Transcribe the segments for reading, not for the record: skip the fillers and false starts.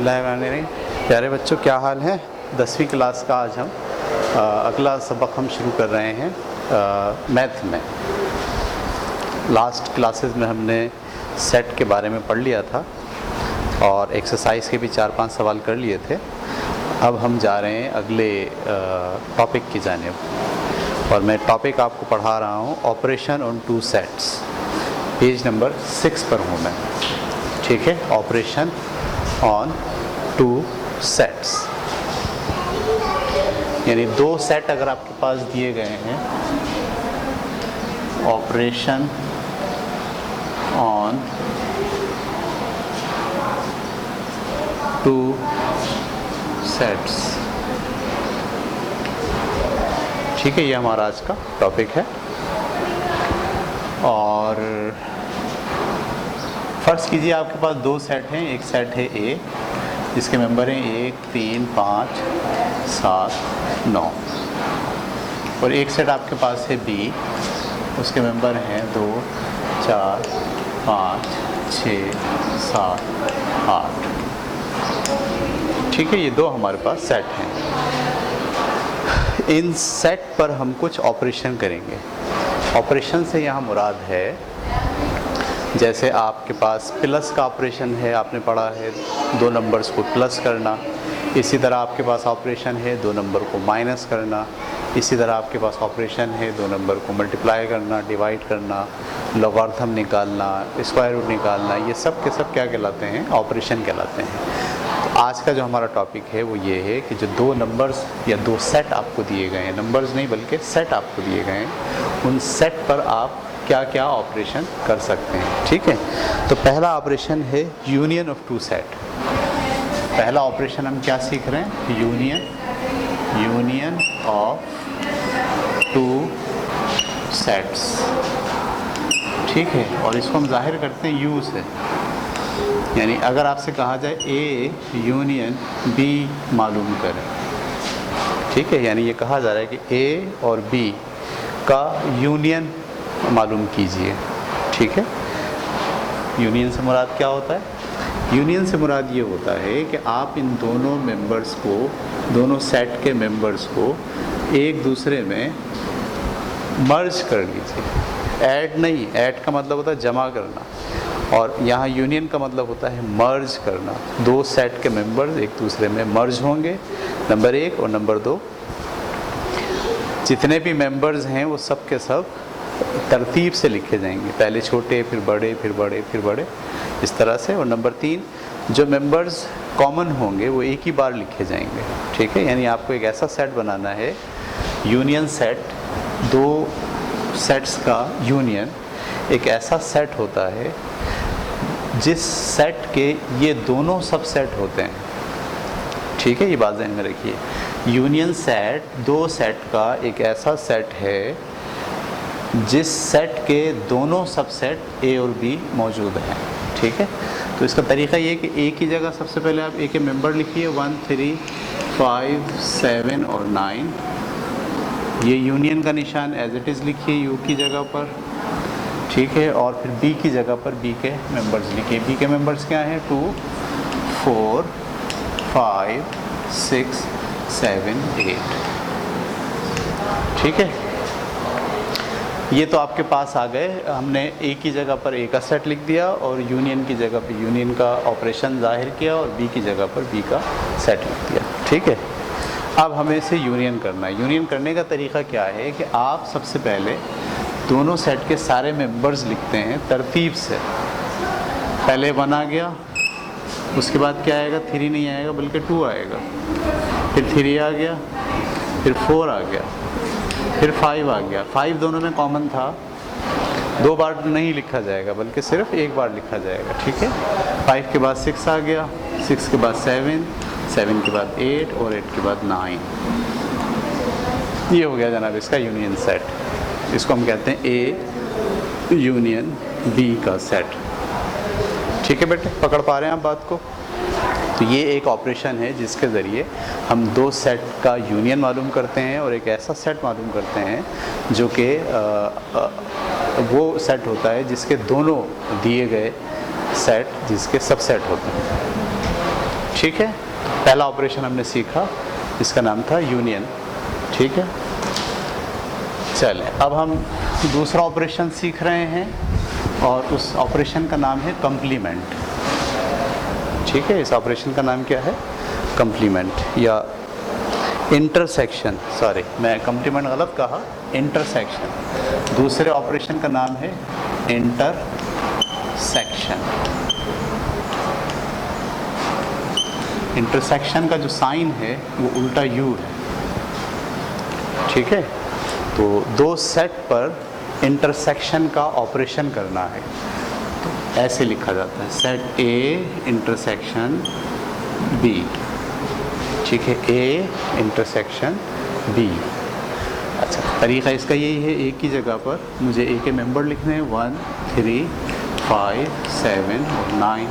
बिस्मिल्लाहिर्रहमानिर्रहीम। प्यारे बच्चों, क्या हाल है? 10वीं क्लास का आज हम अगला सबक हम शुरू कर रहे हैं मैथ में। लास्ट क्लासेस में हमने सेट के बारे में पढ़ लिया था और एक्सरसाइज के भी 4-5 सवाल कर लिए थे। अब हम जा रहे हैं अगले टॉपिक की जानिब और मैं टॉपिक आपको पढ़ा रहा हूँ operation on two sets. Page number 6 पर हूँ मैं, ठीक है। ऑपरेशन ऑन टू सेट्स यानी दो सेट अगर आपके पास दिए गए हैं, ऑपरेशन ऑन टू सेट्स, ठीक है। ये हमारा आज का टॉपिक है। और फर्ज कीजिए आपके पास दो सेट हैं। एक सेट है ए जिसके मेंबर हैं 1, 3, 5, 7, 9 और एक सेट आपके पास है बी, उसके मेंबर हैं 2, 4, 5, 6, 7, 8, ठीक है। ये दो हमारे पास सेट हैं। इन सेट पर हम कुछ ऑपरेशन करेंगे। ऑपरेशन से यहाँ मुराद है, जैसे आपके पास प्लस का ऑपरेशन है, आपने पढ़ा है 2 नंबर्स को प्लस करना। इसी तरह आपके पास ऑपरेशन है 2 नंबर को माइनस करना। इसी तरह आपके पास ऑपरेशन है 2 नंबर को मल्टीप्लाई करना, डिवाइड करना, लॉगरिथम निकालना, स्क्वायर रूट निकालना। ये सब के सब क्या कहलाते हैं? ऑपरेशन कहलाते हैं। तो आज का जो हमारा टॉपिक है वो ये है कि जो 2 नंबर्स या 2 सेट आपको दिए गए हैं, नंबर्स नहीं बल्कि सेट आपको दिए गए हैं, उन सेट पर आप क्या क्या ऑपरेशन कर सकते हैं, ठीक है। तो पहला ऑपरेशन है यूनियन ऑफ टू सेट। पहला ऑपरेशन हम क्या सीख रहे हैं? यूनियन ऑफ टू सेट्स, ठीक है। और इसको हम जाहिर करते हैं यू से, यानी अगर आपसे कहा जाए ए यूनियन बी मालूम करें, ठीक है। यानी ये कहा जा रहा है कि ए और बी का यूनियन मालूम कीजिए, ठीक है। यूनियन से मुराद क्या होता है? यूनियन से मुराद ये होता है कि आप इन दोनों मेंबर्स को, दोनों सेट के मेंबर्स को एक दूसरे में मर्ज कर लीजिए। ऐड नहीं, ऐड का मतलब होता है जमा करना और यहाँ यूनियन का मतलब होता है मर्ज करना। 2 सेट के मेंबर्स एक दूसरे में मर्ज होंगे, नंबर 1 और नंबर 2। जितने भी मेंबर्स हैं वो सब के सब तरतीब से लिखे जाएंगे, पहले छोटे फिर बड़े फिर बड़े फिर बड़े, इस तरह से। और नंबर 3 जो मेंबर्स कॉमन होंगे वो एक ही बार लिखे जाएंगे, ठीक है। यानी आपको एक ऐसा सेट बनाना है, यूनियन सेट, 2 सेट्स का यूनियन एक ऐसा सेट होता है जिस सेट के ये दोनों सब सेट होते हैं, ठीक है। ये बात ध्यान में रखिए। यूनियन सेट 2 सेट का एक ऐसा सेट है जिस सेट के दोनों सबसेट ए और बी मौजूद हैं, ठीक है। तो इसका तरीका ये है कि ए की जगह सबसे पहले आप ए के मेंबर लिखिए 1, 3, 5, 7 और 9। ये यूनियन का निशान एज इट इज़ लिखिए यू की जगह पर, ठीक है। और फिर बी की जगह पर बी के मेंबर्स लिखिए। बी के मेंबर्स क्या हैं? 2, 4, 5, 6, 7, 8, ठीक है। ये तो आपके पास आ गए। हमने ए की जगह पर ए का सेट लिख दिया और यूनियन की जगह पर यूनियन का ऑपरेशन जाहिर किया और बी की जगह पर बी का सेट लिख दिया, ठीक है। अब हमें इसे यूनियन करना है। यूनियन करने का तरीका क्या है कि आप सबसे पहले दोनों सेट के सारे मेंबर्स लिखते हैं तरतीब से। पहले 1 आ गया, उसके बाद क्या आएगा? 3 नहीं आएगा बल्कि 2 आएगा, फिर 3 आ गया, फिर 4 आ गया, फिर 5 आ गया। 5 दोनों में कॉमन था, 2 बार नहीं लिखा जाएगा बल्कि सिर्फ 1 बार लिखा जाएगा, ठीक है। 5 के बाद 6 आ गया, 6 के बाद 7, 7 के बाद 8 और 8 के बाद 9। ये हो गया जनाब इसका यूनियन सेट। इसको हम कहते हैं ए यूनियन बी का सेट, ठीक है बेटे। पकड़ पा रहे हैं आप बात को? तो ये एक ऑपरेशन है जिसके ज़रिए हम 2 सेट का यूनियन मालूम करते हैं और एक ऐसा सेट मालूम करते हैं जो कि वो सेट होता है जिसके दोनों दिए गए सेट जिसके सबसेट होते हैं, ठीक है, पहला ऑपरेशन हमने सीखा, इसका नाम था यूनियन। ठीक है, चलें अब हम दूसरा ऑपरेशन सीख रहे हैं और उस ऑपरेशन का नाम है कंप्लीमेंट। ठीक है, इस ऑपरेशन का नाम क्या है? कंप्लीमेंट या इंटरसेक्शन। सॉरी, मैं कंप्लीमेंट गलत कहा, इंटरसेक्शन। दूसरे ऑपरेशन का नाम है इंटरसेक्शन। इंटरसेक्शन का जो साइन है वो उल्टा यू है। ठीक है, तो दो सेट पर इंटरसेक्शन का ऑपरेशन करना है तो ऐसे लिखा जाता है, सेट ए इंटरसेक्शन बी। ठीक है, ए इंटरसेक्शन बी। अच्छा, तरीक़ा इसका यही है, ए की जगह पर मुझे ए के मेंबर लिखने हैं 1, 3, 5, 7 और 9,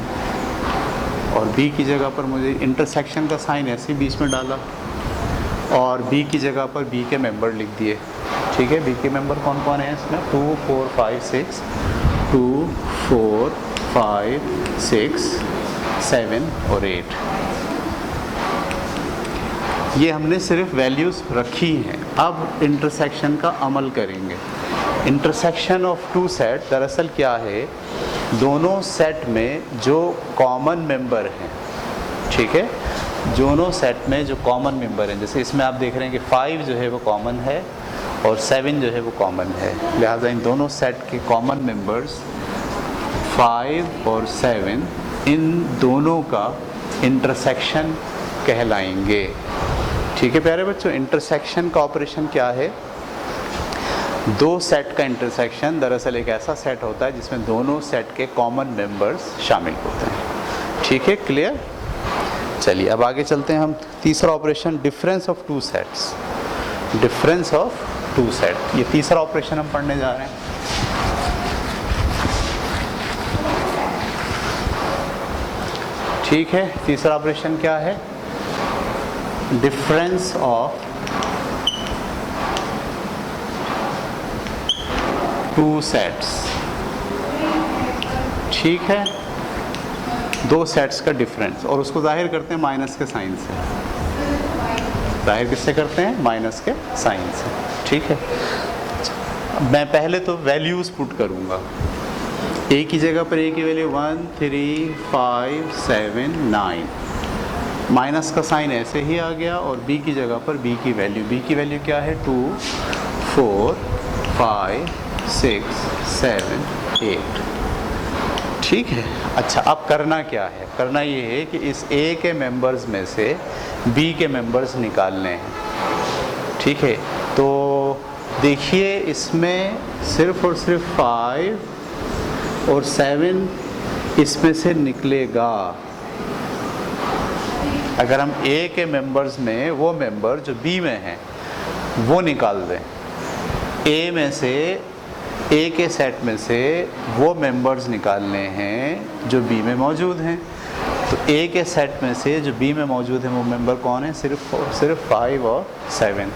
और बी की जगह पर मुझे इंटरसेक्शन का साइन ऐसे बीच में डाला और बी की जगह पर बी के मेंबर लिख दिए। ठीक है, बी के मेंबर कौन कौन है इसमें? 2, 4, 5, 6, 2, 4, 5, 6, 7 और 8। ये हमने सिर्फ वैल्यूज़ रखी हैं। अब इंटरसेक्शन का अमल करेंगे। इंटरसेक्शन ऑफ टू सेट दरअसल क्या है, दोनों सेट में जो कॉमन मेंबर हैं, ठीक है, दोनों सेट में जो कॉमन मेंबर हैं, जैसे इसमें आप देख रहे हैं कि 5 जो है वो कॉमन है और 7 जो है वो कॉमन है, लिहाजा इन दोनों सेट के कॉमन मेंबर्स 5 और 7, इन दोनों का इंटरसेक्शन कहलाएंगे। ठीक है प्यारे बच्चों, इंटरसेक्शन का ऑपरेशन क्या है? दो सेट का इंटरसेक्शन दरअसल एक ऐसा सेट होता है जिसमें दोनों सेट के कॉमन मेंबर्स शामिल होते हैं। ठीक है, क्लियर? चलिए अब आगे चलते हैं हम। तीसरा operation, difference of two sets. Difference of two set, ये तीसरा ऑपरेशन हम पढ़ने जा रहे हैं। ठीक है, तीसरा ऑपरेशन क्या है? Difference of two sets. ठीक है, दो सेट्स का डिफरेंस, और उसको जाहिर करते हैं माइनस के साइन से। जाहिर किससे करते हैं? माइनस के साइन से। ठीक है, मैं पहले तो वैल्यूज़ पुट करूँगा। ए की जगह पर ए की वैल्यू 1, 3, 5, 7, 9, माइनस का साइन ऐसे ही आ गया, और बी की जगह पर बी की वैल्यू क्या है? 2, 4, 5, 6, 7, 8। ठीक है, अच्छा अब करना क्या है? करना ये है कि इस ए के मेंबर्स में से बी के मेंबर्स निकालने हैं। ठीक है, तो देखिए इसमें सिर्फ और सिर्फ 5 और 7 इसमें से निकलेगा। अगर हम ए के मेंबर्स में वो मेंबर जो बी में हैं वो निकाल दें, ए में से, ए के सेट में से वो मेंबर्स निकालने हैं जो बी में मौजूद हैं, तो ए के सेट में से जो बी में मौजूद हैं वो मेंबर कौन है? सिर्फ 5 और 7।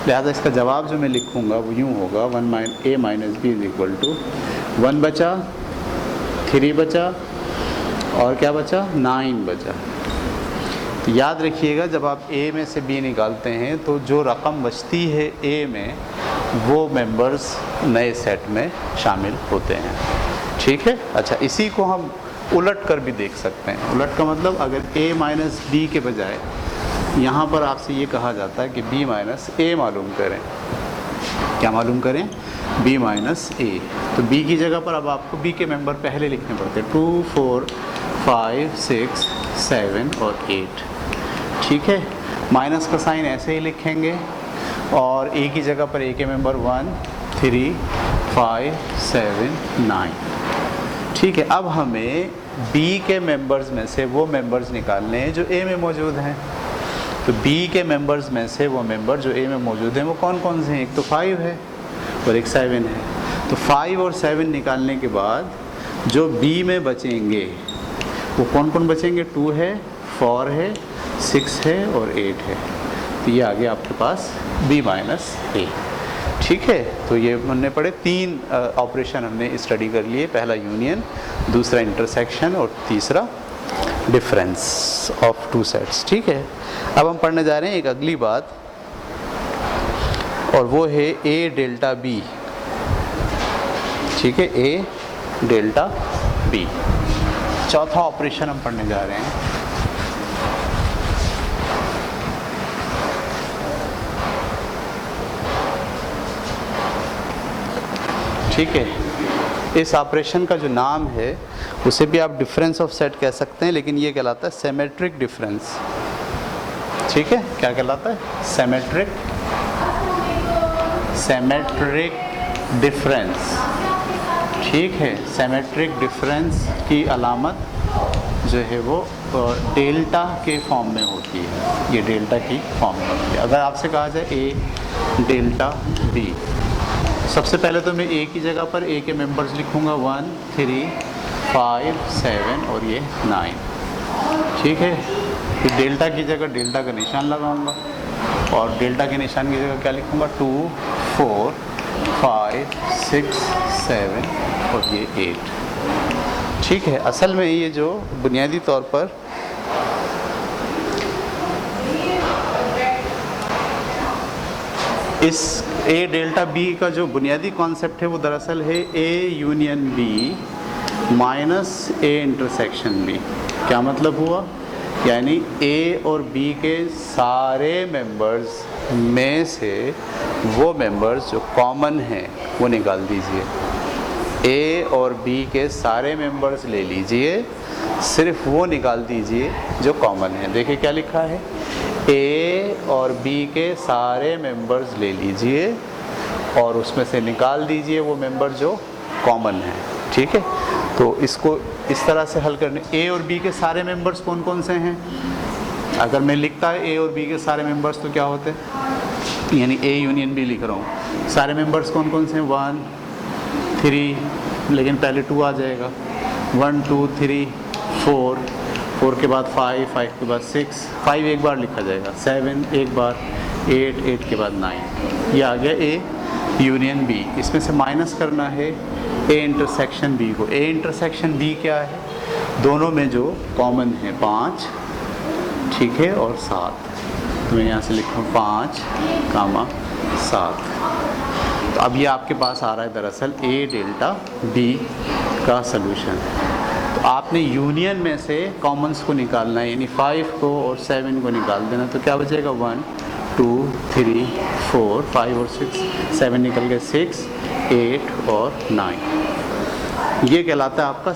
लिहाजा इसका जवाब जो मैं लिखूँगा वो यूँ होगा, 1 a minus B is equal to 1 बचा, 3 बचा और क्या बचा? 9 बचा। तो याद रखिएगा जब आप ए में से बी निकालते हैं तो जो रकम बचती है ए में वो मेंबर्स नए सेट में शामिल होते हैं। ठीक है, अच्छा इसी को हम उलट कर भी देख सकते हैं। उलट का मतलब अगर a माइनस बी के बजाय यहाँ पर आपसे ये कहा जाता है कि b माइनस a मालूम करें। क्या मालूम करें? b minus a। तो b की जगह पर अब आपको b के मेंबर पहले लिखने पड़ते हैं, 2, 4, 5, 6, 7 और 8। ठीक है, माइनस का साइन ऐसे ही लिखेंगे और a की जगह पर a के मेंबर 1, 3, 5, 7, 9। ठीक है, अब हमें b के मेंबर्स में से वो मेंबर्स निकालने हैं जो a में मौजूद हैं। तो b के मेंबर्स में से वो मेंबर जो a में मौजूद हैं वो कौन कौन से हैं? एक तो 5 है और एक 7 है। तो 5 और 7 निकालने के बाद जो b में बचेंगे वो कौन कौन बचेंगे? 2 है, 4 है, 6 है और 8 है। तो ये आ गया आपके पास b माइनस a। ठीक है, तो ये हमने पढ़े 3 ऑपरेशन हमने स्टडी कर लिए। पहला यूनियन, दूसरा इंटरसेक्शन और तीसरा डिफरेंस ऑफ टू सेट्स। ठीक है, अब हम पढ़ने जा रहे हैं एक अगली बात, और वो है ए डेल्टा बी। ठीक है, ए डेल्टा बी, चौथा ऑपरेशन हम पढ़ने जा रहे हैं। ठीक है, इस ऑपरेशन का जो नाम है उसे भी आप डिफरेंस ऑफ सेट कह सकते हैं, लेकिन ये कहलाता है सिमेट्रिक डिफरेंस। ठीक है, क्या कहलाता है? Symmetric difference. ठीक है, सिमेट्रिक डिफरेंस की अलामत जो है वो डेल्टा के फॉर्म में होती है, ये डेल्टा की फॉर्म में होती है। अगर आपसे कहा जाए ए डेल्टा बी, सबसे पहले तो मैं ए की जगह पर ए के मेंबर्स लिखूंगा 1 3 5 7 और ये 9। ठीक है, फिर डेल्टा की जगह डेल्टा का निशान लगाऊंगा, और डेल्टा के निशान की जगह क्या लिखूंगा? 2 4 5 6 7 और ये 8। ठीक है, असल में ये जो बुनियादी तौर पर इस ए डेल्टा बी का जो बुनियादी कॉन्सेप्ट है वो दरअसल है A union B minus A intersection B. क्या मतलब हुआ? यानी ए और बी के सारे मेंबर्स में से वो मेंबर्स जो कॉमन हैं वो निकाल दीजिए। ए और बी के सारे मेंबर्स ले लीजिए, सिर्फ वो निकाल दीजिए जो कॉमन है। देखिए क्या लिखा है, ए और बी के सारे मेंबर्स ले लीजिए और उसमें से निकाल दीजिए वो मेंबर जो कॉमन है। ठीक है, तो इसको इस तरह से हल करने, ए और बी के सारे मेंबर्स कौन कौन से हैं? अगर मैं लिखता है ए और बी के सारे मेंबर्स तो क्या होते हैं, यानी ए यूनियन बी लिख रहा हूँ, सारे मेंबर्स कौन कौन से हैं? 1 3, लेकिन पहले 2 आ जाएगा, 1 2 3 4, 4 के बाद 5, 5 के बाद 6, 5 एक बार लिखा जाएगा, 7 एक बार, 8 8 के बाद 9। ये आ गया ए यूनियन बी। इसमें से माइनस करना है ए इंटरसेक्शन बी को। ए इंटरसेक्शन बी क्या है? दोनों में जो कॉमन है 5, ठीक है, और 7। तो मैं यहाँ से लिखूँ 5, 7। तो अब ये आपके पास आ रहा है दरअसल ए डेल्टा बी का सलूशन। तो आपने यूनियन में से कॉमन्स को निकालना है, यानी 5 को और 7 को निकाल देना। तो क्या बचेगा? 1 2 3 4 5 और 6, 7 निकल गए, 6 8 और 9। ये कहलाता है आपका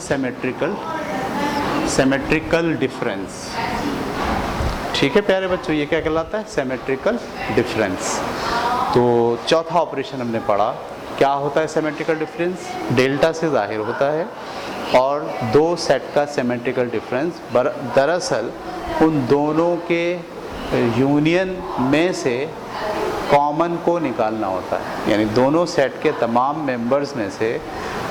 सिमेट्रिकल डिफरेंस। ठीक है प्यारे बच्चों, ये क्या कहलाता है? Symmetrical difference. तो चौथा ऑपरेशन हमने पढ़ा, क्या होता है सिमेट्रिकल डिफरेंस? डेल्टा से जाहिर होता है, और दो सेट का सिमेट्रिकल डिफरेंस दरअसल उन दोनों के यूनियन में से कॉमन को निकालना होता है। यानी दोनों सेट के तमाम मेंबर्स में से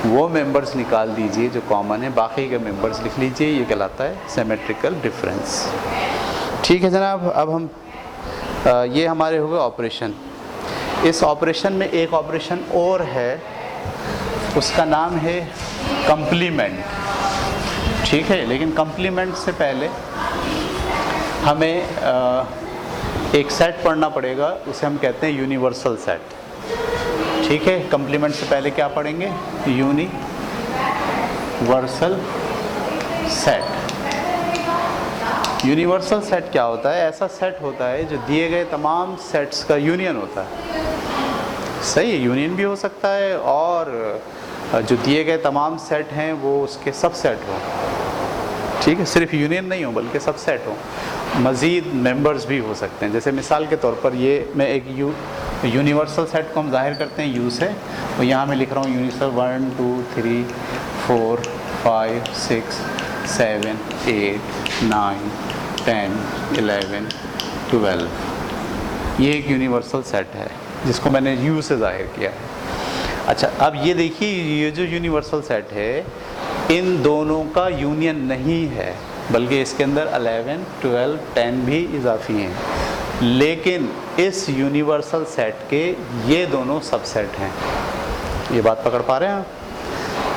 वो मेंबर्स निकाल दीजिए जो कॉमन है, बाकी के मेंबर्स लिख लीजिए। ये कहलाता है सिमेट्रिकल डिफरेंस। ठीक है जनाब, अब हम ये हमारे हो गए ऑपरेशन। इस ऑपरेशन में एक ऑपरेशन और है, उसका नाम है कंप्लीमेंट। ठीक है, लेकिन कंप्लीमेंट से पहले हमें एक सेट पढ़ना पड़ेगा, उसे हम कहते हैं यूनिवर्सल सेट। ठीक है, कंप्लीमेंट से पहले क्या पढ़ेंगे? Universal set. यूनिवर्सल सेट क्या होता है? ऐसा सेट होता है जो दिए गए तमाम सेट्स का यूनियन होता है। सही है, यूनियन भी हो सकता है, और जो दिए गए तमाम सेट हैं वो उसके सबसेट हो। ठीक है, सिर्फ यूनियन नहीं हो बल्कि सबसेट हो, मज़ीद मेंबर्स भी हो सकते हैं। जैसे मिसाल के तौर पर ये मैं एक यूनिवर्सल सेट को हम जाहिर करते हैं यू से, तो यहाँ मैं लिख रहा हूँ यूनिवर्सल 1 2 3 4 5 6 7 8 9 10 11 12। ये एक यूनिवर्सल सेट है जिसको मैंने यू से जाहिर किया है। अच्छा, अब ये देखिए, ये जो यूनिवर्सल सेट है इन दोनों का यूनियन नहीं है, बल्कि इसके अंदर 11 12 10 भी इजाफी हैं, लेकिन इस यूनिवर्सल सेट के ये दोनों सबसेट हैं। ये बात पकड़ पा रहे हैं आप?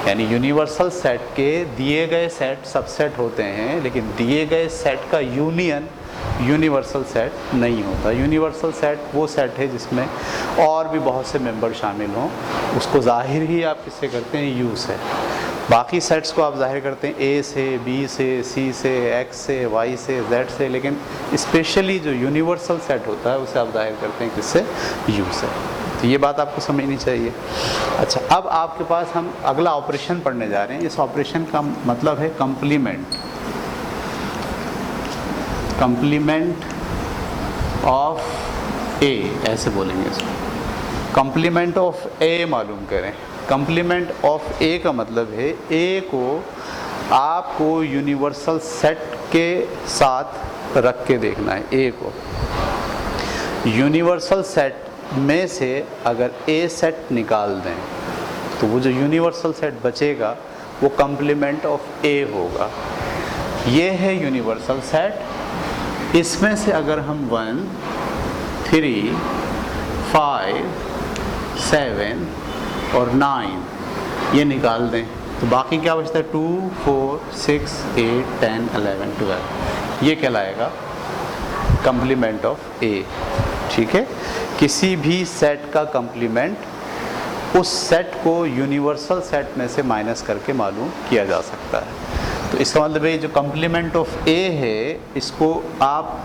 यानी यूनिवर्सल सेट के दिए गए सेट सबसेट होते हैं, लेकिन दिए गए सेट का यूनियन यूनिवर्सल सेट नहीं होता। यूनिवर्सल सेट वो सेट है जिसमें और भी बहुत से मेंबर शामिल हों, उसको जाहिर ही आप किससे करते हैं, यू से। बाकी सेट्स को आप जाहिर करते हैं ए से, बी से, सी से, एक्स से, वाई से, जेड से, लेकिन स्पेशली जो यूनिवर्सल सेट होता है उसे आप जाहिर करते हैं किससे, यू से। तो ये बात आपको समझनी चाहिए। अच्छा, अब आपके पास हम अगला ऑपरेशन पढ़ने जा रहे हैं। इस ऑपरेशन का मतलब है कंप्लीमेंट, कंप्लीमेंट ऑफ ए, ऐसे बोलेंगे इसको। कंप्लीमेंट ऑफ ए मालूम करें। कंप्लीमेंट ऑफ ए का मतलब है ए को आपको यूनिवर्सल सेट के साथ रख के देखना है। ए को यूनिवर्सल सेट में से अगर ए सेट निकाल दें तो वो जो यूनिवर्सल सेट बचेगा वो कंप्लीमेंट ऑफ ए होगा। ये है यूनिवर्सल सेट। इसमें से अगर हम 1, 3, 5, 7 और 9 ये निकाल दें तो बाकी क्या बचता है, 2, 4, 6, 8, 10, 11, 12। ये कहलाएगा कंप्लीमेंट ऑफ ए। ठीक है, किसी भी सेट का कंप्लीमेंट उस सेट को यूनिवर्सल सेट में से माइनस करके मालूम किया जा सकता है। तो इसका मतलब है जो कंप्लीमेंट ऑफ ए है इसको आप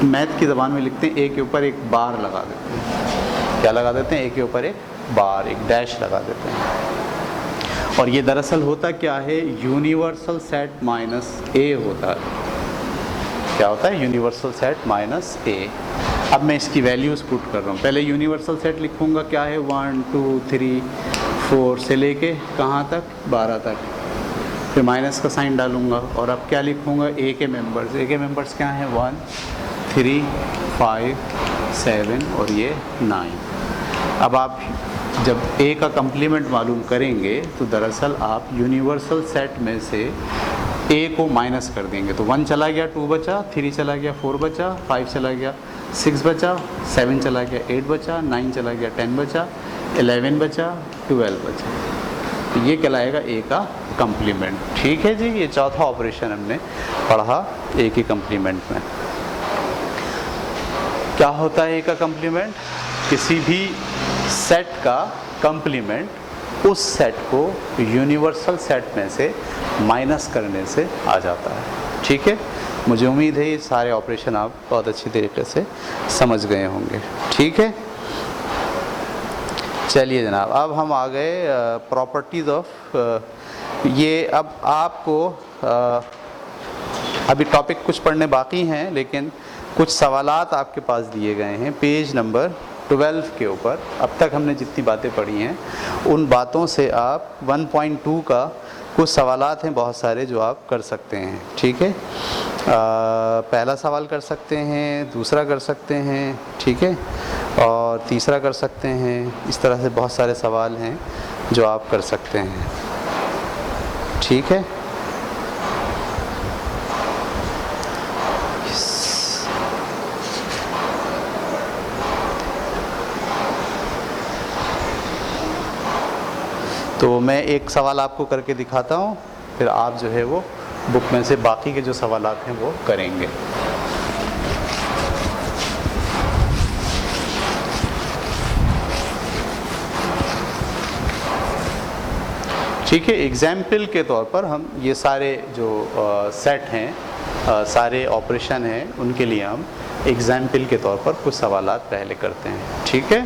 मैथ की ज़बान में लिखते हैं, ए के ऊपर एक बार लगा देते हैं। क्या लगा देते हैं, ए के ऊपर एक बार, एक डैश लगा देते हैं। और ये दरअसल होता क्या है, यूनिवर्सल सेट माइनस ए होता है। क्या होता है, यूनिवर्सल सेट माइनस ए। अब मैं इसकी वैल्यूज़ पुट कर रहा हूँ। पहले यूनिवर्सल सेट लिखूँगा, क्या है, 1, 2, 3, 4 से लेके कहाँ तक, 12 तक। फिर माइनस का साइन डालूँगा और अब क्या लिखूँगा, ए के मेंबर्स। ए के मेंबर्स क्या हैं, 1, 3, 5, 7 और ये 9। अब आप जब ए का कंप्लीमेंट मालूम करेंगे तो दरअसल आप यूनिवर्सल सेट में से ए को माइनस कर देंगे। तो 1 चला गया, 2 बचा, 3 चला गया, 4 बचा, 5 चला गया, 6 बचा, 7 चला गया, 8 बचा, 9 चला गया, 10 बचा, 11 बचा, 12 बचा। तो ये कहलाएगा ए का कंप्लीमेंट। ठीक है जी, ये चौथा ऑपरेशन हमने पढ़ा ए के कंप्लीमेंट में। क्या होता है ए का कंप्लीमेंट, किसी भी सेट का कंप्लीमेंट उस सेट को यूनिवर्सल सेट में से माइनस करने से आ जाता है। ठीक है, मुझे उम्मीद है ये सारे ऑपरेशन आप बहुत अच्छी तरीके से समझ गए होंगे। ठीक है, चलिए जनाब, अब हम आ गए प्रॉपर्टीज़ ऑफ ये। अब आपको अभी टॉपिक कुछ पढ़ने बाकी हैं, लेकिन कुछ सवालात आपके पास दिए गए हैं पेज नंबर 12 के ऊपर। अब तक हमने जितनी बातें पढ़ी हैं उन बातों से आप 1.2 का कुछ सवालात हैं बहुत सारे जो आप कर सकते हैं। ठीक है, पहला सवाल कर सकते हैं, दूसरा कर सकते हैं, ठीक है, और तीसरा कर सकते हैं। इस तरह से बहुत सारे सवाल हैं जो आप कर सकते हैं। ठीक है, तो मैं एक सवाल आपको करके दिखाता हूँ, फिर आप जो है वो बुक में से बाकी के जो सवालात हैं वो करेंगे। ठीक है, एग्जाम्पल के तौर पर हम ये सारे जो सेट हैं, सारे ऑपरेशन हैं, उनके लिए हम एग्जाम्पल के तौर पर कुछ सवालात पहले करते हैं। ठीक है।